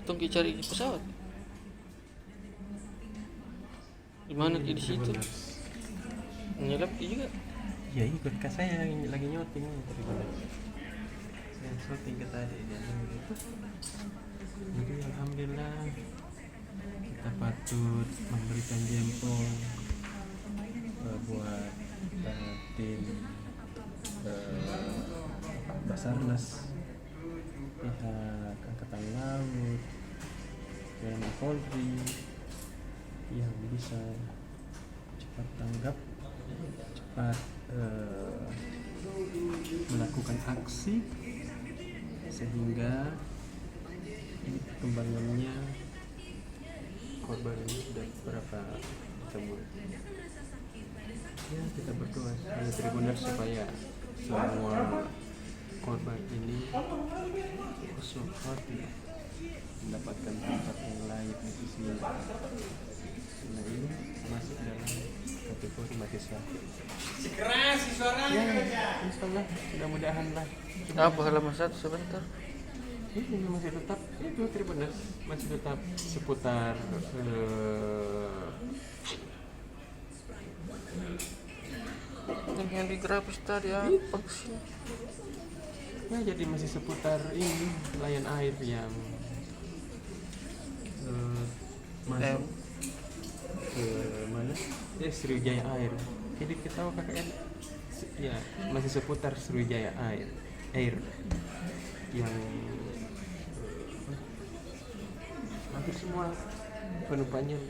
Tong cari pesawat. Di mana di situ? Nyelap juga. Ya ikut ke saya lagi nyuting tadi saya syuting ke tadi dan gitu. Jadi alhamdulillah kita patut memberikan jempol buat tim Basarnas, pihak Angkatan Laut, TNI Polri yang bisa cepat tanggap, cepat melakukan aksi sehingga kembaliannya korban ini sudah berapa ditemukan. Ya kita berdoa hanya Tribuners supaya semua korban ini husnul khotimah, mendapatkan tempat yang layak di sini. Nah ini masuk dalam kategori mati syahid. Keras suaranya. Ya, insyaallah mudah-mudahan lah. Apa halaman 1 sebentar? Ini masih tetap itu Tribuners masih tetap seputar Yang di grafis tadi apa sih? ya jadi masih seputar ini layan air yang masuk ke mana? Sriwijaya Air. Jadi kita tahu KKN ya masih seputar Sriwijaya Air yang hampir semua penumpangnya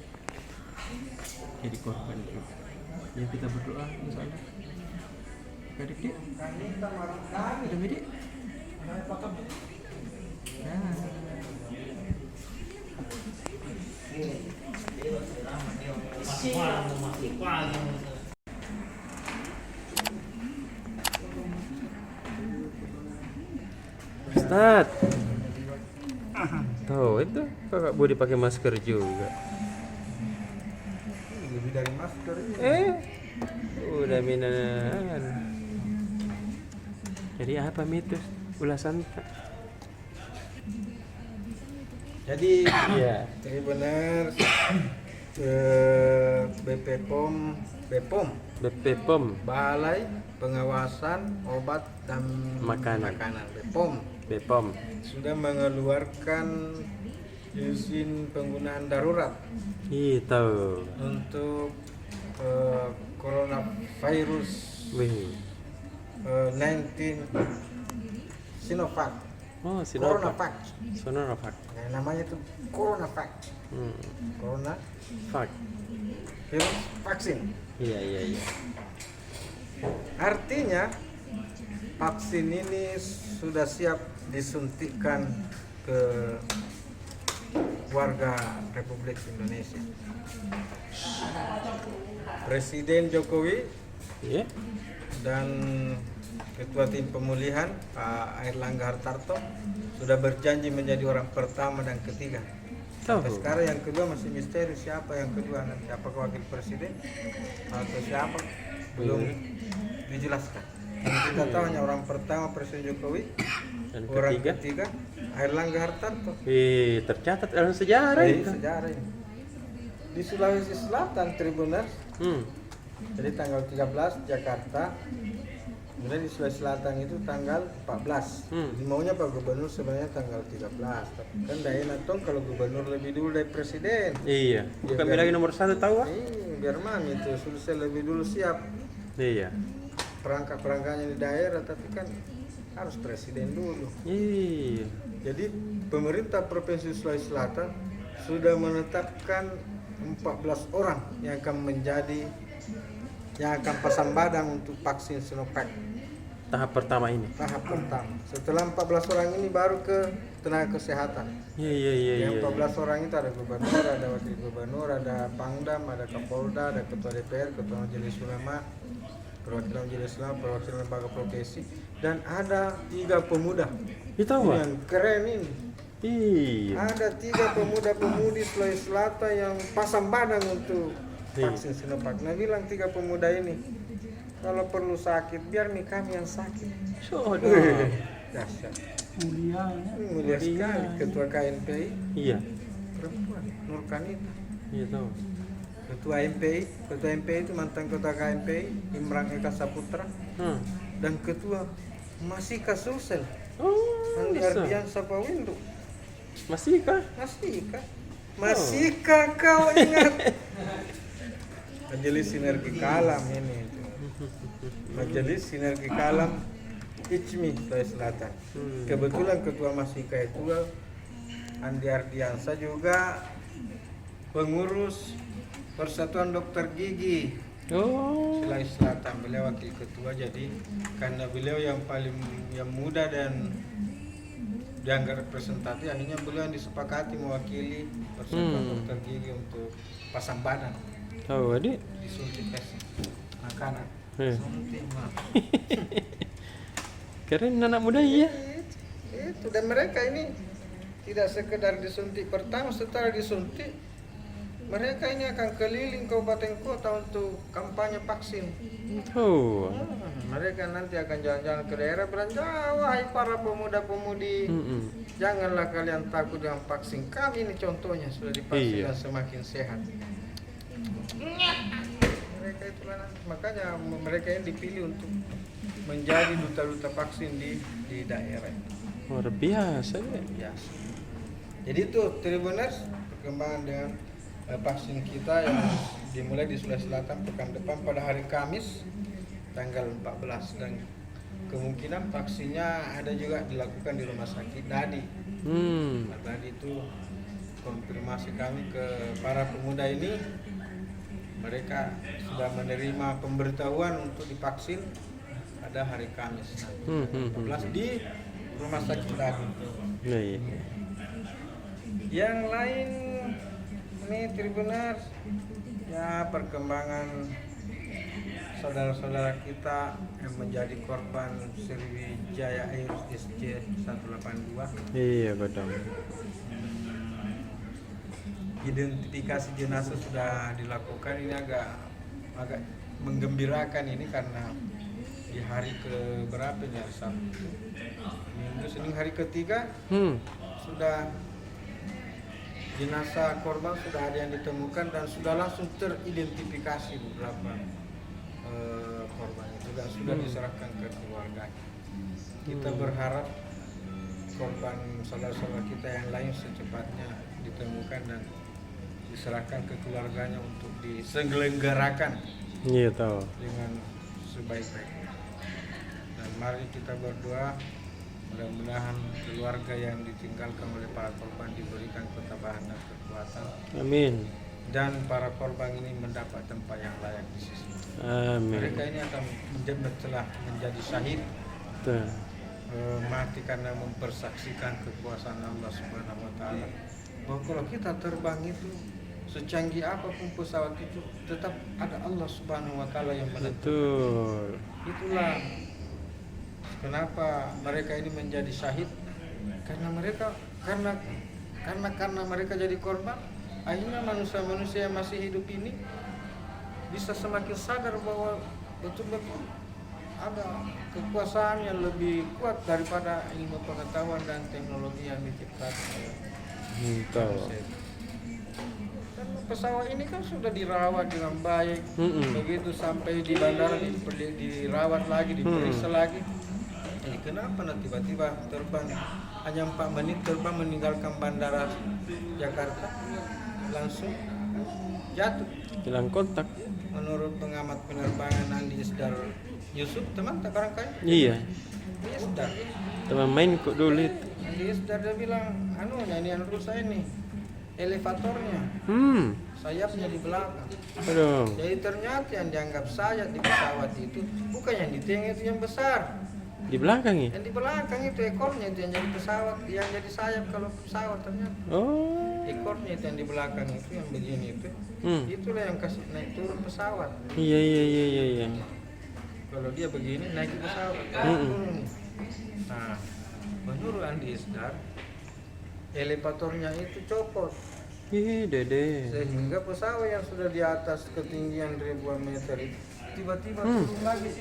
jadi korban itu. Ya kita berdoa insyaallah. Adik-adik, udah medik? Ustad, tuh itu kakak Budi pakai masker juga. Lebih dari masker ini. Udah minan. Jadi apa mitos ulasan? Jadi Iya. Tribuners BPOM BPOM Balai Pengawasan Obat dan Makanan. BPOM. sudah mengeluarkan izin penggunaan darurat Itu. untuk coronavirus Wih. 19 Sinovac. Oh, Sinovac. Coronavac. Nah, namanya itu Coronavac. Corona Fak. virus vaksin. Iya. Artinya vaksin ini sudah siap disuntikan ke warga Republik Indonesia. Presiden Jokowi Iya. dan Ketua Tim Pemulihan Pak Airlangga Hartarto sudah berjanji menjadi orang pertama dan ketiga. Sampai sekarang yang kedua masih misteri, siapa yang kedua, nanti apakah wakil presiden atau siapa belum dijelaskan. Yang kita tahu hanya orang pertama Presiden Jokowi, Dan orang ketiga. ketiga Airlangga Hartarto. Tercatat dalam sejarah Ini itu. sejarah ini. Di Sulawesi Selatan Tribuners, jadi tanggal 13 Jakarta, kemudian di Sulawesi Selatan itu tanggal 14. Maunya Pak Gubernur sebenarnya tanggal 13. Tapi kan tidak enak toh kalau Gubernur lebih dulu dari Presiden. Iya. Bukan biar- lagi nomor 1 tahu ah? Biar mami itu selesai lebih dulu siap Iya. perangkat-perangkatnya di daerah, tapi kan harus Presiden dulu. Iya. Jadi pemerintah Provinsi Sulawesi Selatan sudah menetapkan 14 orang yang akan pasang badan untuk vaksin Sinovac Tahap pertama ini. tahap pertama. Setelah 14 orang ini baru ke tenaga kesehatan. Iya. Yang 14 orang itu ada gubernur, ada wakil gubernur, ada pangdam, ada kapolda, ada ketua DPR, ketua majelis ulama, perwakilan majelis ulama, perwakilan lembaga profesi, dan ada 3 pemuda. Itu Ini apa? yang keren ini. Iya. Ada 3 pemuda-pemudi Sulawesi Selatan yang pasang badan untuk vaksin Sinovac. Nah, bilang 3 pemuda ini, kalau perlu sakit biar nih kami yang sakit. Sodo. Dahsyat. Mulia sekali ketua KNPI Iya. perempuan Nur Kanita. Iya tahu. Ketua MPI itu mantan ketua KNPI Imran Eka Saputra dan ketua Masika Sulsel Oh, Andi masa? Ardian Sapawindu. Masih kah? Masika kau ingat Majelis Sinergi Kalam ini. Majelis Sinergi Kalam Icmi Sulawesi Selatan. Kebetulan ketua Masika itu Andi Ardiansa juga pengurus Persatuan Dokter Gigi Oh. Sulawesi Selatan. Beliau wakil ketua, jadi karena beliau yang muda dan dianggap representatif, akhirnya beliau yang disepakati mewakili Persatuan Dokter Gigi untuk pasang badan Tahu adik? disuntik tes makanan. Suntik mah. Keren anak muda iya. Itu, dan mereka ini tidak sekedar disuntik pertama, setelah disuntik mereka ini akan keliling kabupaten kota untuk kampanye vaksin. Oh. Mereka nanti akan jalan-jalan ke daerah belanja. Wahai para pemuda-pemudi, janganlah kalian takut dengan vaksin. Kami ini contohnya sudah divaksin dan semakin sehat. Mereka itulah nanti. Makanya mereka ini dipilih untuk menjadi duta-duta vaksin di daerah. Luar biasa deh. Biasa. Jadi itu Tribuners, perkembangan dengan vaksin kita yang dimulai di Sulawesi Selatan pekan depan pada hari Kamis tanggal 14, dan kemungkinan vaksinnya ada juga dilakukan di rumah sakit Dadi. Nah, tadi itu konfirmasi kami ke para pemuda ini, mereka sudah menerima pemberitahuan untuk divaksin pada hari Kamis 14 di rumah sakit Dadi. Iya. Yang lain ini Tribuners, ya perkembangan saudara-saudara kita yang menjadi korban Sriwijaya Air SJ 182. Iya betul. Identifikasi jenazah sudah dilakukan. Ini agak menggembirakan ini karena di hari ke berapa ini, hari Sabtu, Minggu, Senin, hari ketiga sudah jenazah korban sudah ada yang ditemukan dan sudah langsung teridentifikasi beberapa korban itu dan sudah diserahkan ke keluarga. Kita berharap korban saudara-saudara kita yang lain secepatnya ditemukan dan diserahkan ke keluarganya untuk diselenggarakan. Iya tahu. Dengan sebaik-baiknya. Dan mari kita berdoa mudah-mudahan keluarga yang ditinggalkan oleh para korban diberikan ketabahan dan kekuatan. Amin. Dan para korban ini mendapat tempat yang layak di sisi. Amin. Mereka ini akan telah menjadi syahid, mati karena mempersaksikan kekuasaan Allah Subhanahu Wa Taala. Bahwa kalau kita terbang itu secanggih apapun pesawat itu tetap ada Allah Subhanahu Wa Taala yang menentukan. Betul. Itulah kenapa mereka ini menjadi syahid, karena mereka karena mereka jadi korban, akhirnya manusia-manusia yang masih hidup ini bisa semakin sadar bahwa betul-betul ada kekuasaan yang lebih kuat daripada ilmu pengetahuan dan teknologi yang diciptakan oleh manusia. Dan pesawat ini kan sudah dirawat dengan baik, begitu sampai di bandara dirawat lagi, diperiksa lagi. Jadi kenapa tiba-tiba terbang hanya 4 menit terbang meninggalkan bandara Jakarta langsung jatuh? Hilang kontak. Menurut pengamat penerbangan Andi Isdar Yusuf, teman tak barangkali? Iya. Isdar. Teman main kok dulu itu. Andi Isdar dia bilang, ini rusak ini elevatornya, sayapnya di belakang. Aduh. Jadi ternyata yang dianggap sayap di pesawat itu bukan yang di tengah, itu yang besar. Di belakang ya? Yang di belakang itu ekornya itu yang jadi pesawat, yang jadi sayap kalau pesawat ternyata. Oh. Ekornya itu yang di belakang itu yang begini itu. Itulah yang kasih naik turun pesawat. Iya. Kalau dia begini naik ke pesawat. Nah, menurut Andi Isdar, elevatornya itu copot. Dede. Sehingga pesawat yang sudah di atas ketinggian ribuan meter itu tiba-tiba turun lagi.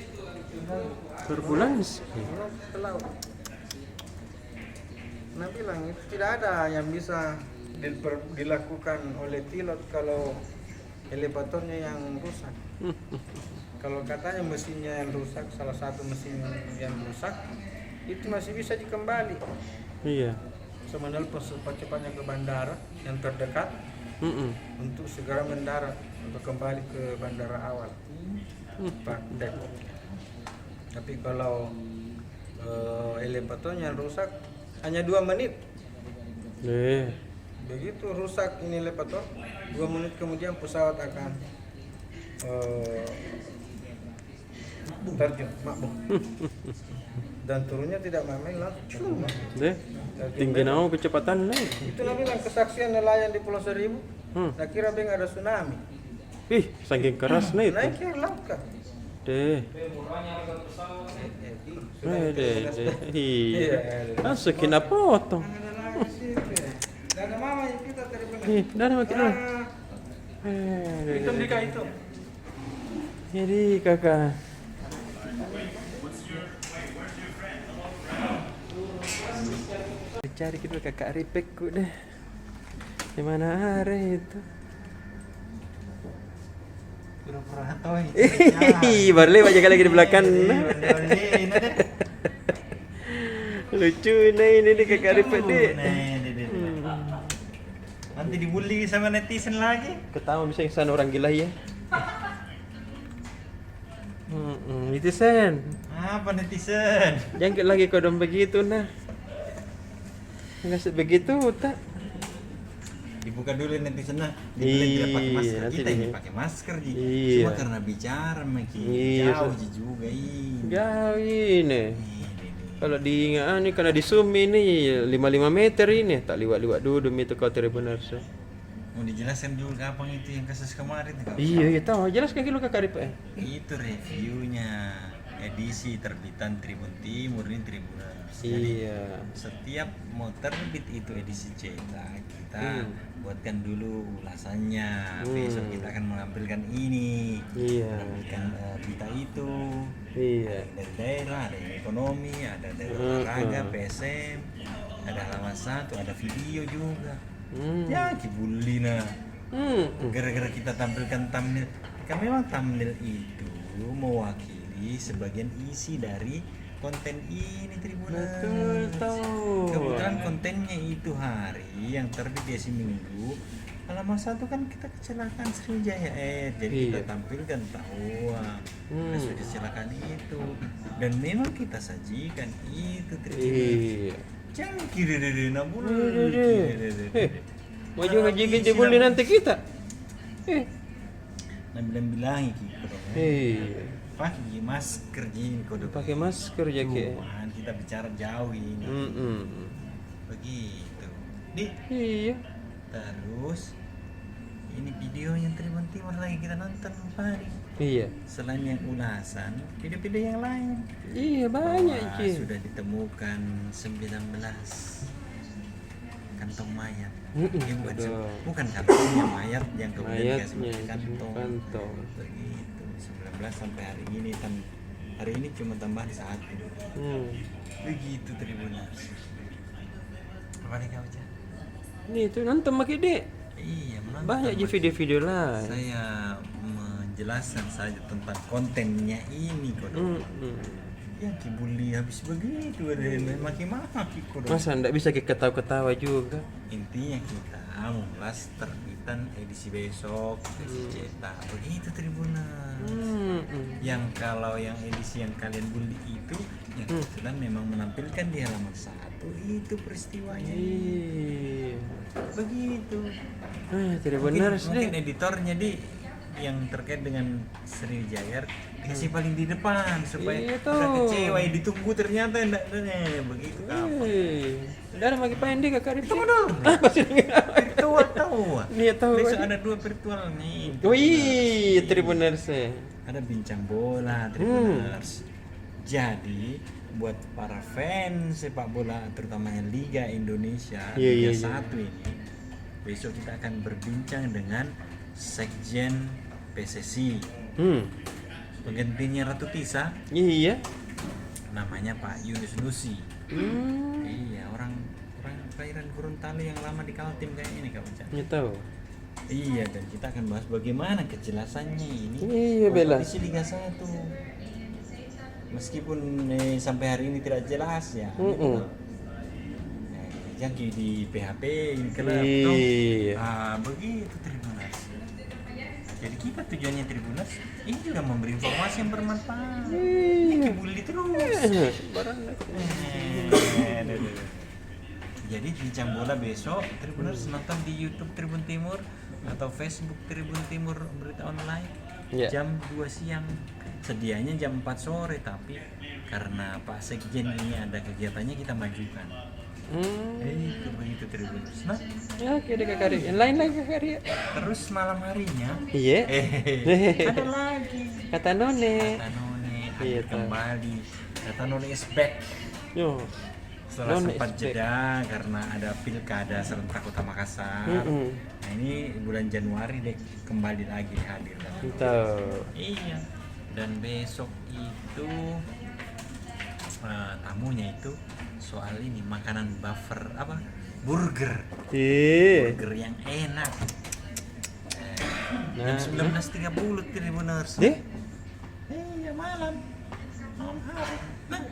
Turbulensi. Ke laut. Nah bilang itu tidak ada yang bisa dilakukan oleh pilot kalau elevatornya yang rusak. Kalau katanya mesinnya yang rusak, salah satu mesin yang rusak itu masih bisa dikembali. Iya. Saya menelpon secepatnya ke bandara yang terdekat untuk segera mendarat untuk kembali ke bandara awal. Praktek. Tapi kalau elevatornya rusak hanya 2 menit. Begitu rusak ini elevator, 2 menit kemudian pesawat akan terjun, makbuk. Dan turunnya tidak main langsung. Tinggi nau kecepatan naik. Itu nabi bilang kesaksian nelayan di Pulau Seribu. Nah kira beng ada tsunami. Ih, saking keras nih. Naik ke laut kan. Deh. Iya. Masuk kena potong. Ada mama yang kita tadi benar. Dah makin dulu. Itu nikah itu. Jadi kakak. Cari kita kakak Ripekku deh. Di mana hari itu? Pura-pura toy. Baru lewat jaga lagi di belakang. Lucu ini kakak Ripek deh. Nanti dibully sama netizen lagi. Ketawa bisa insan orang gila ya. Netizen. Apa netizen? Jangan lagi kodam begitu nah. Enggak begitu tak. Dibuka dulu netizen nah. Iya, Tidak pakai masker. nanti Kita ini di- pakai masker ji. Iya. Cuma karena bicara makin Iya, jauh so- ji juga ini. Jauh ini. Ini. Kalau di ini karena di zoom ini 55 meter ini tak liwat-liwat dulu itu kau benar so. Mau dijelaskan dulu kapan itu yang kasus kemarin kau? Iya, tahu. Jelaskan dulu kakak Ripek. Itu reviewnya edisi terbitan Tribun Timur ini Tribunal. Jadi Iya. setiap mau terbit itu edisi cetak kita buatkan dulu ulasannya. Besok kita akan menampilkan ini, Iya. menampilkan berita itu. Iya. Ada dari daerah, ada yang ekonomi, ada dari olahraga, PSM, ada halaman 1, ada video juga. Ya kibully nah. Gara-gara kita tampilkan thumbnail, kan memang thumbnail itu mewakili sebagian isi dari konten ini Tribunal. Betul tahu. Kebetulan kontennya itu hari yang terbit di Minggu. Halaman 1 kan kita kecelakaan Sriwijaya Air, jadi kita Iya. tampilkan bahwa kasus kecelakaan itu dan memang kita sajikan itu Tribunal. Iya. Jangan kiri nabul. Mau juga jigin jebulin nanti kita. Nah bilang gitu. Iya. Pakai masker jin kode. Pakai masker jaket. Tuhan, kita bicara jauh ini. Begitu. Iya. Terus ini video yang Tribun Timur lagi kita nonton hari. Iya. Selain yang ulasan, video-video yang lain. Iya banyak Bahwa Ci. sudah ditemukan 19 kantong mayat. Bukan kantongnya mayat yang kemudian dikasih Mayatnya pakai kantong. kantong. Begitu 19 sampai hari ini hari ini cuma tambahan 1. Begitu Tribuners. Apa nih kau Cak? Nih tuh nonton makin dek. Iya, menonton. Banyak je video-video lain. Saya menjelaskan saja tentang kontennya ini kok. Ya kibuli habis begitu ada maki-maki kok. Masa ndak bisa kita ketawa-ketawa juga. Intinya kita mengulas terbitan edisi besok, edisi cetak. Begitu Tribunal. Yang kalau yang edisi yang kalian bully itu yang kebetulan memang menampilkan di halaman 1 itu peristiwanya. Iya. Begitu. Tidak Mungkin, benar mungkin sih. editornya yang terkait dengan Sriwijaya dikasih paling di depan supaya Iya, udah tuh. kecewa ya ditunggu ternyata enggak begitu apa. Udah makin pendek kakak Ripek. Tunggu dulu. Virtual tahu. Nih tahu. Besok ada 2 virtual nih. Wih, Tribuners sih. Ada bincang bola Tribuners. Jadi buat para fans sepak bola terutamanya Liga Indonesia Iya, Liga iya, 1 ini besok kita akan berbincang dengan Sekjen PSSI penggantinya Ratu Tisa, Iya. namanya Pak Yunus Nusi. Iya, orang Gorontalo yang lama di Kaltim kayak ini kawan Cak. Ya tahu. Iya, dan kita akan bahas bagaimana kejelasannya ini. Iya, Bella. Kompetisi Liga 1. Meskipun sampai hari ini tidak jelas ya. Jangki di PHP ini kelab tuh. Iya. Begitu Tribuners. Jadi kita tujuannya Tribuners ini juga memberi informasi yang bermanfaat. Ini bully terus. Jadi bincang bola besok Tribuners nonton di YouTube Tribun Timur atau Facebook Tribun Timur berita online jam 2 siang. Sedianya jam 4 sore tapi karena Pak Sekjen ini ada kegiatannya kita majukan. Begitu Tribuners. Nah, Ya, kira kakari. Yang lain lagi kakari. terus malam harinya Iya. ada lagi Kata None. Kata None Iya, hadir kembali. Kata None is back. Yo. Setelah None sempat is back. jeda karena ada pilkada serentak Kota Makassar. Nah ini bulan Januari deh kembali lagi hadir. Tahu. Iya. Dan besok itu tamunya itu soal ini makanan buffer apa? Burger. Burger yang enak. Jam 19.30 Tribuners. Iya malam hari. Nah,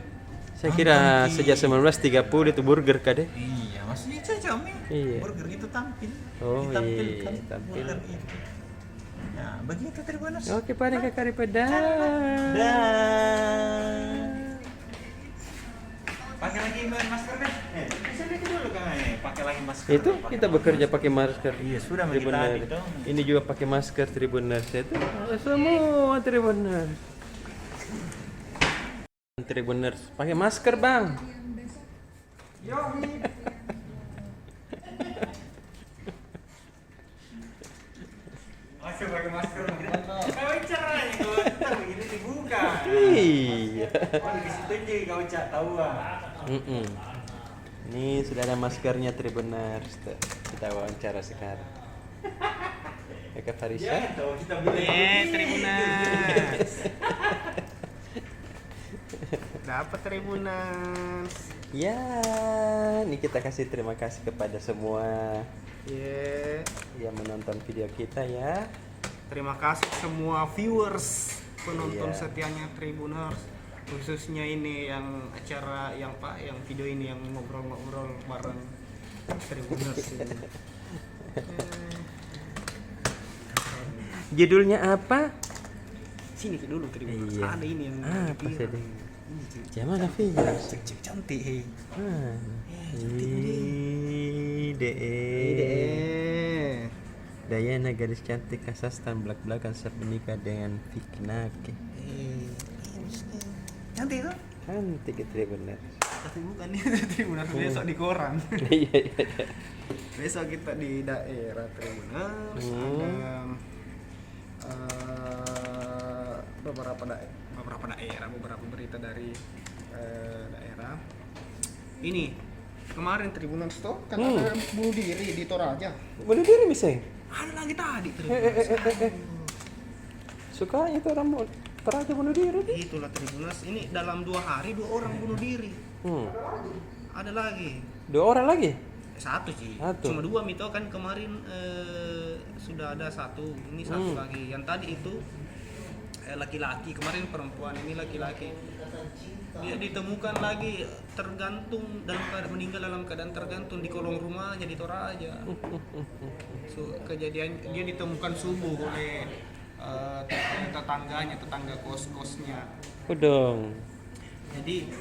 Saya kira sejak 1930 itu burger kade. iya, maksudnya cocok nih. Iya. Burger itu tampil. Oh, Ditampilkan iya, tampil. burger itu. Nah, begitu Tribuners. Oke, pada kakari pada. Pakai lagi masker deh. Bisa lihat dulu Kang. Pakai lagi masker. Itu kita bekerja pakai masker. Iya, sudah kita Tribuners. itu. Ini juga pakai masker Tribuners itu. Semua Tribuners. Tribuners pakai masker, Bang. Masih pakai masker. Kau caranya kalau kita begini dibuka. Iya. Oh, di situ aja kau tahu Ini sudah ada maskernya Tribuners. Tuh, kita wawancara sekarang. Kakak Farisa. Ya, tahu kita bilang Tribuners. Dapat Tribuners. Ya, ini kita kasih terima kasih kepada semua yang menonton video kita ya. Terima kasih semua viewers, penonton Iya. setianya Tribuners. Khususnya ini yang acara yang video ini yang ngobrol-ngobrol bareng Tribuners ini. Judulnya apa? Sini dulu Tribuners. Iya. Ada ini yang Apa sih? viral. Jangan ada video. Cek cantik. Ide. Dayana gadis cantik Kazakhstan belak-belakan saat menikah dengan Fiknake. Cantik tuh. Cantik itu benar. Tapi bukan itu Tribuners besok di koran. Iya iya. Besok kita di daerah Tribuners ada beberapa berita dari daerah. Ini kemarin Tribuners tuh kan ada bunuh diri di Toraja. Bunuh diri miseng. Ada lagi tadi Tribuners. Suka itu orang Toraja bunuh diri. Itulah Tribuners. Ini dalam 2 hari 2 orang bunuh diri. Ada lagi. 2 orang lagi? Satu sih. Satu. Cuma 2 Mito kan kemarin sudah ada 1. Ini 1 lagi. Yang tadi itu laki-laki, kemarin perempuan, ini laki-laki. Dia ditemukan lagi tergantung meninggal dalam keadaan tergantung di kolong rumahnya di Toraja. Kejadian dia ditemukan subuh oleh tetangga kos-kosnya. Udong. Jadi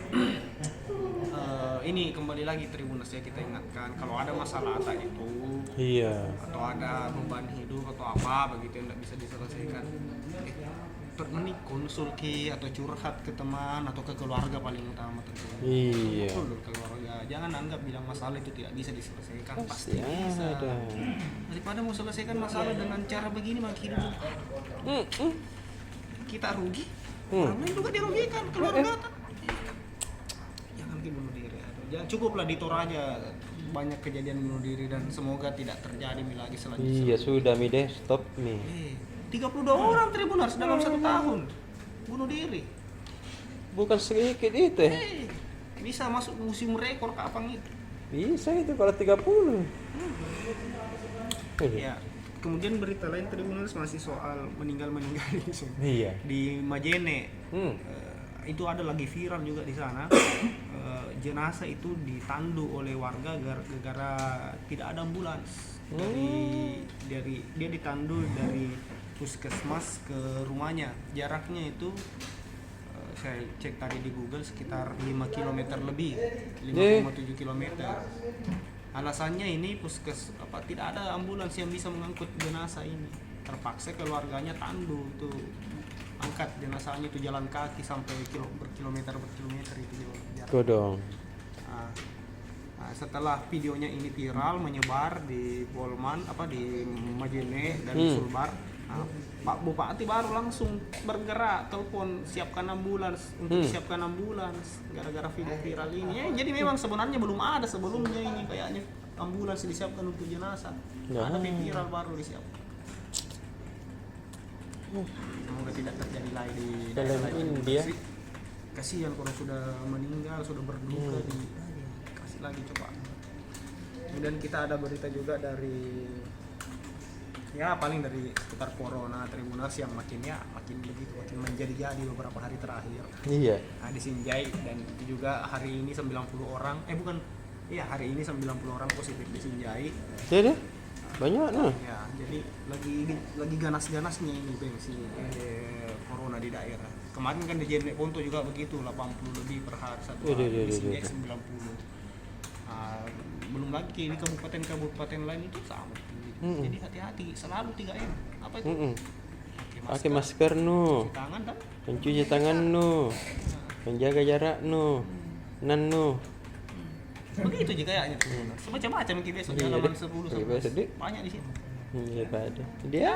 ini kembali lagi Tribuners ya, kita ingatkan kalau ada masalah tak itu Iya. atau ada beban hidup atau apa begitu yang tidak bisa diselesaikan, mending konsul atau curhat ke teman atau ke keluarga paling utama tentunya. Iya. Dulu keluarga, jangan anggap bilang masalah itu tidak bisa diselesaikan, Pasti pasti bisa. ada. Daripada mau selesaikan masalah dengan cara begini malah hidup kita rugi, orang lain juga dirugikan, keluarga. Jangan bunuh diri. Ya cukuplah di Toraja banyak kejadian bunuh diri dan semoga tidak terjadi lagi selanjutnya. Iya sudah mi deh, stop mi. 32 orang Tribuners dalam 1 tahun bunuh diri. Bukan sedikit itu ya. Bisa masuk museum rekor kapan itu. Bisa itu kalau 30. Ya. Kemudian berita lain Tribuners masih soal meninggal di sini. Iya. Di Majene. Hmm. Itu ada lagi viral juga di sana. Jenazah itu ditandu oleh warga gara-gara tidak ada ambulans. Dari dia ditandu dari puskesmas ke rumahnya. Jaraknya itu saya cek tadi di Google sekitar 5 km lebih, 5,7 km. Alasannya ini tidak ada ambulans yang bisa mengangkut jenazah ini. Terpaksa keluarganya tandu tuh, angkat jenazahnya itu jalan kaki sampai berkilometer itu jarak. Godong. Nah, setelah videonya ini viral menyebar di Polman di Majene dan Sulbar, Pak Bupati baru langsung bergerak telepon siapkan ambulans siapkan ambulans gara-gara video viral ini. Jadi memang sebenarnya belum ada sebelumnya ini kayaknya ambulans disiapkan untuk jenazah. Ada viral baru disiapkan. Semoga tidak terjadi lagi di dalam India. Kasihan kalau sudah meninggal, sudah berduka kasih lagi coba. Kemudian kita ada berita juga dari paling dari seputar corona Tribuners yang makin menjadi beberapa hari terakhir. Iya. Nah, di Sinjai dan juga hari ini 90 orang hari ini 90 orang positif di Sinjai. Jadi banyak nah. Ya, jadi lagi ganas-ganasnya ini corona di daerah. Kemarin kan di Jene Ponto juga begitu, 80 lebih per hari satu hari, di Sinjai 90. Belum lagi di kabupaten lain itu sama. Jadi hati-hati, selalu 3M. Apa itu? Pakai masker nu. Cuci tangan dan Mencuci tangan nu. Menjaga jarak nu. Nan nu. begitu aja kayaknya. Semacam-macam kita besok di halaman 10 banyak di sini. Iya, pada. Dia.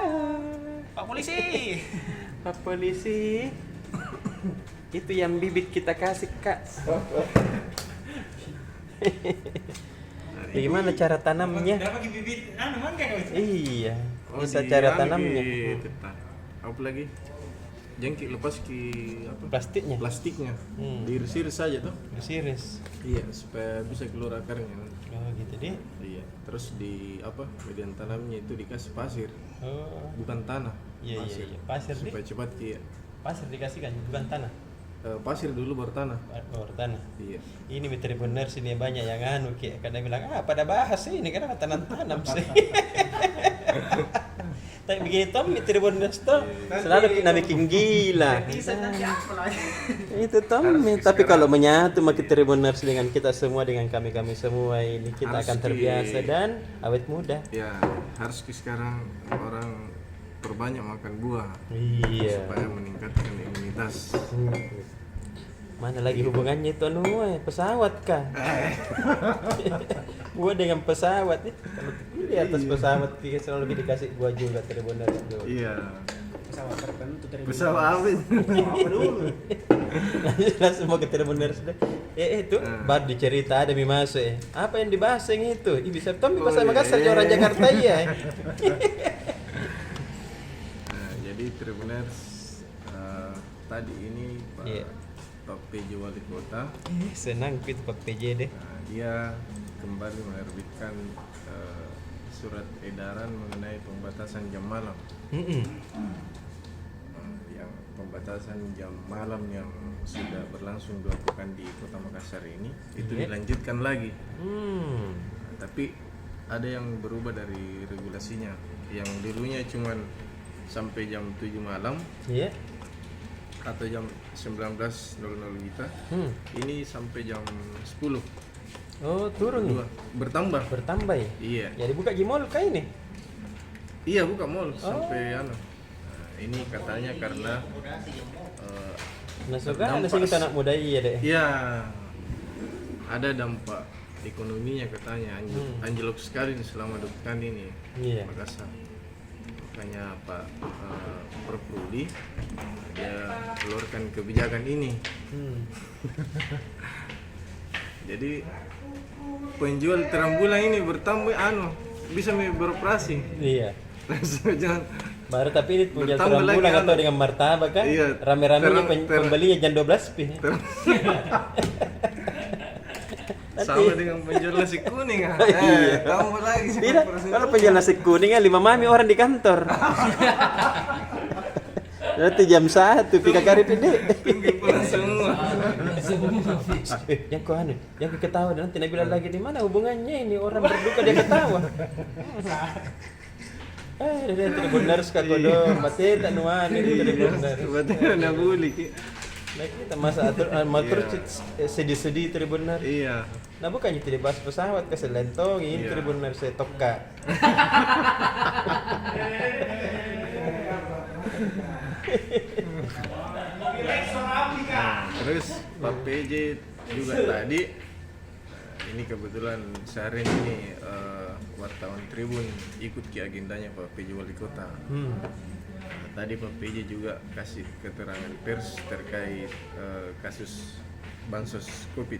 Pak Polisi. Pak Polisi. Itu yang bibit kita kasih, Kak. Bagaimana cara tanamnya? Iya. Bisa cara tanamnya. Apa lagi? Jengkik lepas plastiknya. Diiris-iris saja tuh. Diiris. Iya, supaya bisa keluar akarnya. Oh, gitu deh. Iya. Terus median tanamnya itu dikasih pasir. Oh. Bukan tanah. Iya. Pasir deh. Supaya cepat Pasir dikasihkan bukan tanah. Pasir dulu baru tanah. Baru tanah. Iya. Ini bener sini banyak yang kadang bilang pada bahas ini kenapa tanam sih. Tapi begini Tom Tribuners tuh selalu kita bikin gila. Itu Tom. Tapi kalau menyatu makin Tribuners dengan kita semua, dengan kami semua ini kita harus akan terbiasa dan awet muda. Ya harus sekarang orang perbanyak makan buah. Iya. Supaya meningkatkan imunitas. Mana lagi hubungannya itu pesawat kah? Gua dengan pesawat nih. Kalau di atas pesawat dia selalu dikasih gua juga Tribuners dulu. Iya. Pesawat tertentu dari Pesawat apa dulu. Langsung mau ke Tribuners deh. Itu baru dicerita ada masuk Apa yang dibahas yang itu? Bisa Tom bahasa Makassar orang Jakarta ya. Jadi Tribuners tadi ini Pak PJ Wali Kota senang fit Pak PJ deh. Dia kembali menerbitkan surat edaran mengenai pembatasan jam malam. Yang pembatasan jam malam yang sudah berlangsung 2 pekan di Kota Makassar ini itu dilanjutkan lagi. Tapi ada yang berubah dari regulasinya. Yang dulunya cuman sampai jam 7 malam. Iya. Atau jam 19.00 kita. Ini sampai jam 10. Oh, turun nih. Bertambah ya? Iya. Jadi buka gimol kah ini? Iya, buka mall sampai ini katanya karena ada sedikit anak muda deh. Iya. Ada dampak ekonominya katanya anjlok sekali selama 2 pekan ini. Iya. Makassar. Makanya Pak Perprudi dia keluarkan kebijakan ini. Jadi penjual terang bulan ini bertambah bisa beroperasi. Iya. Jangan baru tapi ini penjual terang bulan atau dengan martabak kan? Iya, rame-ramenya pembelinya jam 12 pi. Sama dengan penjual nasi kuning ah. Iya. Kamu lagi sih. Tidak, kalau penjual nasi kuning 5 mami orang di kantor. Nanti jam 1 pika kari pede. Tunggu pulang semua. Yang kau anu, yang ketawa nanti Nabila lagi di mana hubungannya ini orang berduka dia ketawa. Dia benar sekali kodo, mati tak nuan ini benar. Betul nak boleh. Nah kita masa motor sedih-sedih benar. Iya. Nah bukannya tidak bahas pesawat ke selentong ini benar saya toka. Terus Pak PJ juga tadi ini kebetulan sehari ini wartawan Tribun ikut ke agendanya Pak PJ Wali Kota. Tadi Pak PJ juga kasih keterangan pers terkait kasus bansos Covid.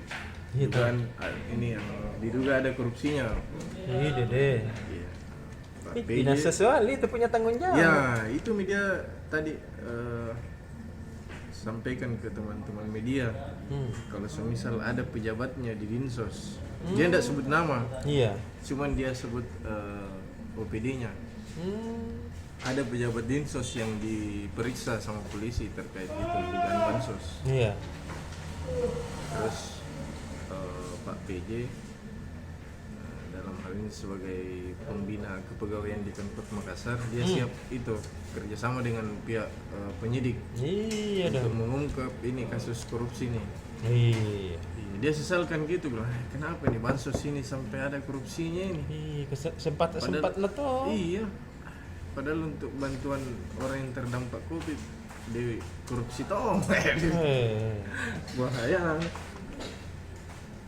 Dugaan ini yang diduga ada korupsinya. Iya deh. Iya. Pak Dinas sosial itu punya tanggung jawab. Ya, itu media tadi sampaikan ke teman-teman media. Kalau semisal ada pejabatnya di Dinsos, dia tidak sebut nama. Iya. Cuman dia sebut OPD-nya. Ada pejabat Dinsos yang diperiksa sama polisi terkait itu dugaan bansos. Iya. Terus Pak PJ dalam hal ini sebagai pembina kepegawaian di Pemkot Makassar, dia siap itu kerjasama dengan pihak penyidik Iya untuk dong. mengungkap ini kasus korupsi nih. Iya. Dia sesalkan gitu bilang, kenapa nih bansos ini sampai ada korupsinya ini? Iya, sempat toh. Iya. Padahal untuk bantuan orang yang terdampak Covid, di korupsi toh. Bahaya.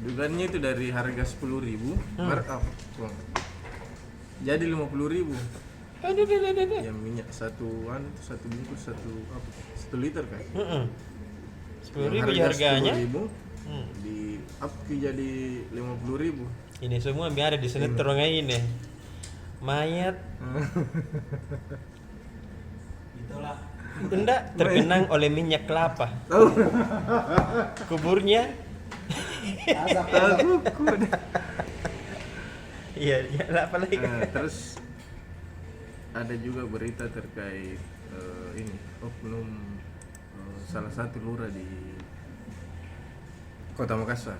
Dugaannya itu dari harga 10.000 markup. Jadi 50.000. Aduh. Yang minyak satu bungkus 1 liter kan. 10.000 harganya. 10.000 di up jadi 50.000. Ini semua biar ada di sinetron ini. Mayat. Itulah. Enggak tergenang oleh minyak kelapa. Kuburnya. Iya, apa lagi? Terus ada juga berita terkait ini oknum salah satu lurah di Kota Makassar.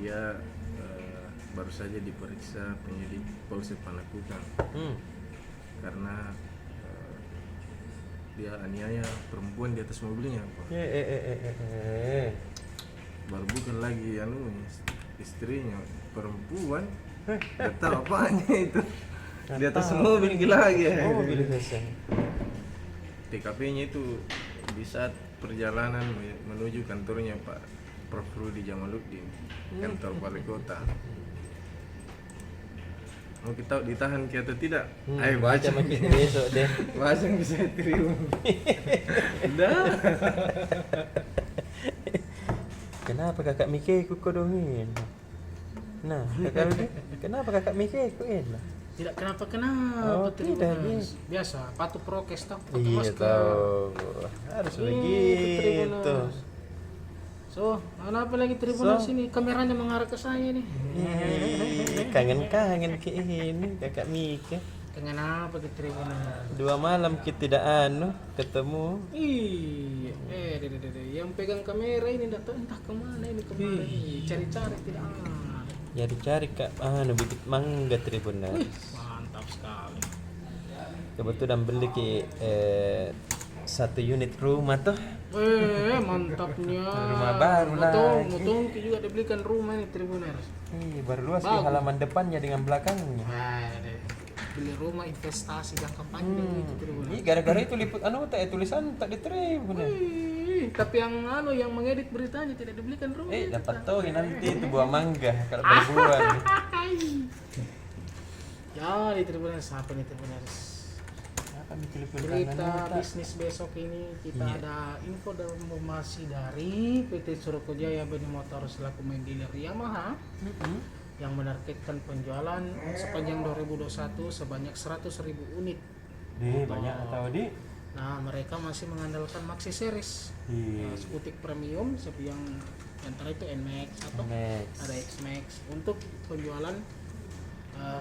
Dia baru saja diperiksa penyidik Polsek Panakukang karena dia aniaya perempuan di atas mobilnya. Baru bukan lagi istrinya perempuan, nggak tahu apanya itu di atas mobil gila lagi ya. Mobil biasa. TKP-nya itu di saat perjalanan menuju kantornya Pak Prof. Rudi Jamaluddin, kantor Wali Kota. Mau kita ditahan atau tidak? Ayo baca makin besok deh. bahasa yang bisa terima. Udah. Kenapa kakak mikir ku kodongin? Nah, kenapa kakak mikir ku ini? Tidak kenapa Oh, tidak, Tribuners. Biasa patuh prokes toh, pakai Iya masker. tahu. Harus begitu. Tribuners. So, apa lagi Tribuners ini? Kameranya mengarah ke saya nih. Kangen ke ini kakak mikir. Kangen apa ke Tribuners? 2 malam kita tidak ketemu. Iya, yang pegang kamera ini enggak tahu entah kemana ini kemana ini. Cari-cari tidak ada. Ya dicari kak, bibit mangga Tribuners. Mantap sekali. Kebetulan beli ke 1 unit rumah tuh. Mantapnya. Rumah baru lagi. Motong juga dibelikan rumah ini Tribuners. Baru luas di Bagus. halaman depannya dengan belakangnya. Beli rumah investasi jangka panjang itu Tribuners. Ini gara-gara itu liput tulisan tak diterima. Tapi yang mengedit beritanya tidak dibelikan rumah. Dapat tahu nanti itu buah mangga kalau berbuah. Ya, di Tribuners apa nih Tribuners? Berita bisnis besok ini kita ada info dan informasi dari PT Suruko Jaya Beni Motor selaku main dealer Yamaha yang menargetkan penjualan sepanjang 2021 sebanyak 100.000 unit. Banyak tahu di. Nah, mereka masih mengandalkan Maxi Series, skutik premium yang antara itu NMAX atau Max. ada XMAX untuk penjualan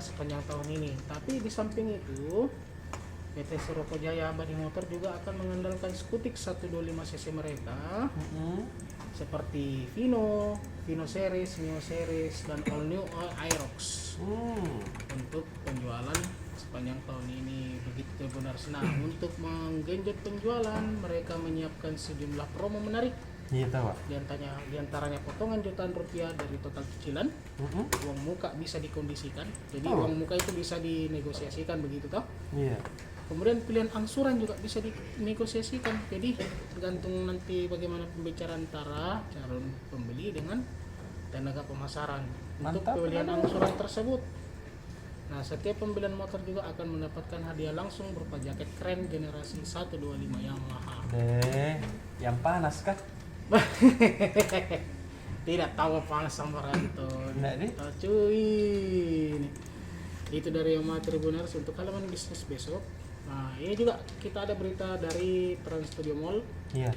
sepanjang tahun ini. Tapi di samping itu PT Suroco Jaya Body Motor juga akan mengandalkan skutik 125cc mereka seperti Vino Series, Mio Series, dan All New Aerox untuk penjualan sepanjang tahun ini. Begitu Tribuners. Nah, untuk menggenjot penjualan mereka menyiapkan sejumlah promo menarik. Iya tahu. Di antaranya potongan jutaan rupiah dari total cicilan. Uang muka bisa dikondisikan. Jadi uang muka itu bisa dinegosiasikan begitu toh. Iya. Kemudian pilihan angsuran juga bisa dinegosiasikan. Jadi tergantung nanti bagaimana pembicaraan antara calon pembeli dengan tenaga pemasaran untuk Mantap. pilihan angsuran tersebut. Nah, setiap pembelian motor juga akan mendapatkan hadiah langsung berupa jaket keren generasi 125 Yamaha. Yang panas kah? Tidak tahu panas sama itu. Enggak deh. Oh, cuy. Ini. Itu dari Yamaha Tribuners untuk halaman bisnis besok. Nah, ini juga kita ada berita dari Trans Studio Mall. Iya.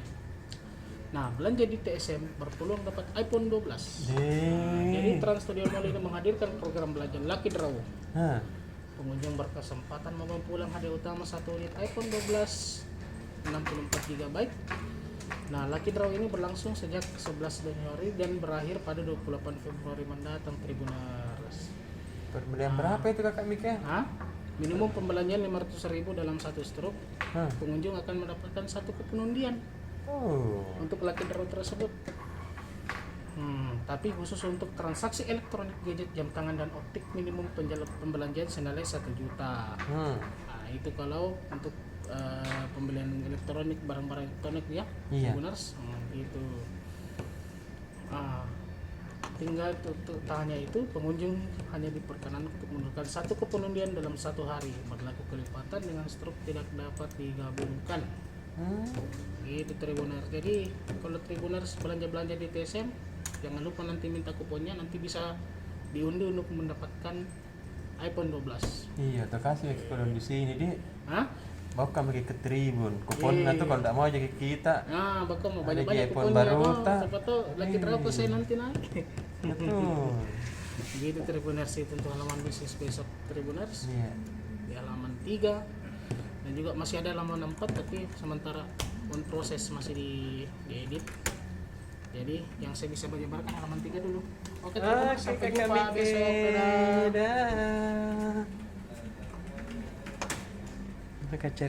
Nah, belanja di TSM berpeluang dapat iPhone 12. Nah, jadi Trans Studio Mall ini menghadirkan program belanja Lucky Draw. Hah. Pengunjung berkesempatan membawa pulang hadiah utama 1 unit iPhone 12 64 GB. Nah, Lucky Draw ini berlangsung sejak 11 Januari dan berakhir pada 28 Februari mendatang Tribuners. Pembelian berapa itu Kakak Mika? Hah? Minimum pembelanjaan 500.000 dalam satu struk. Hah. Pengunjung akan mendapatkan satu kupon undian Oh. untuk Lucky Draw tersebut. Tapi khusus untuk transaksi elektronik, gadget, jam tangan, dan optik minimum pembelanjaan senilai 1 juta. Nah, itu kalau untuk pembelian elektronik, barang-barang elektronik ya, Iya. Tribuners, gitu. Tinggal tanya itu pengunjung hanya diperkenankan untuk menukar satu kupon undian dalam 1 hari. Berlaku kelipatan dengan struk tidak dapat digabungkan. Gitu Tribuners. Jadi kalau Tribuners belanja di TSM, jangan lupa nanti minta kuponnya, nanti bisa diundi untuk mendapatkan iPhone 12. Iya, terkasih eksploran di sini deh. Hah? Bawa kami ke Tribun. Kuponnya tuh kalau tidak mau jadi kita. Nah, bakal mau Ada banyak-banyak di iPhone kuponnya. baru, Oh, tak? siapa tahu Lucky Draw ke saya nanti naik. Betul. Gitu Tribuners, itu untuk halaman bisnis besok Tribuners. Iya. Di halaman 3 dan juga masih ada halaman 4 tapi sementara on proses masih diedit. Jadi yang saya bisa jabarkan halaman 3 dulu. Oke, Tribuners, sampai jumpa besok. Dadah. Mereka cari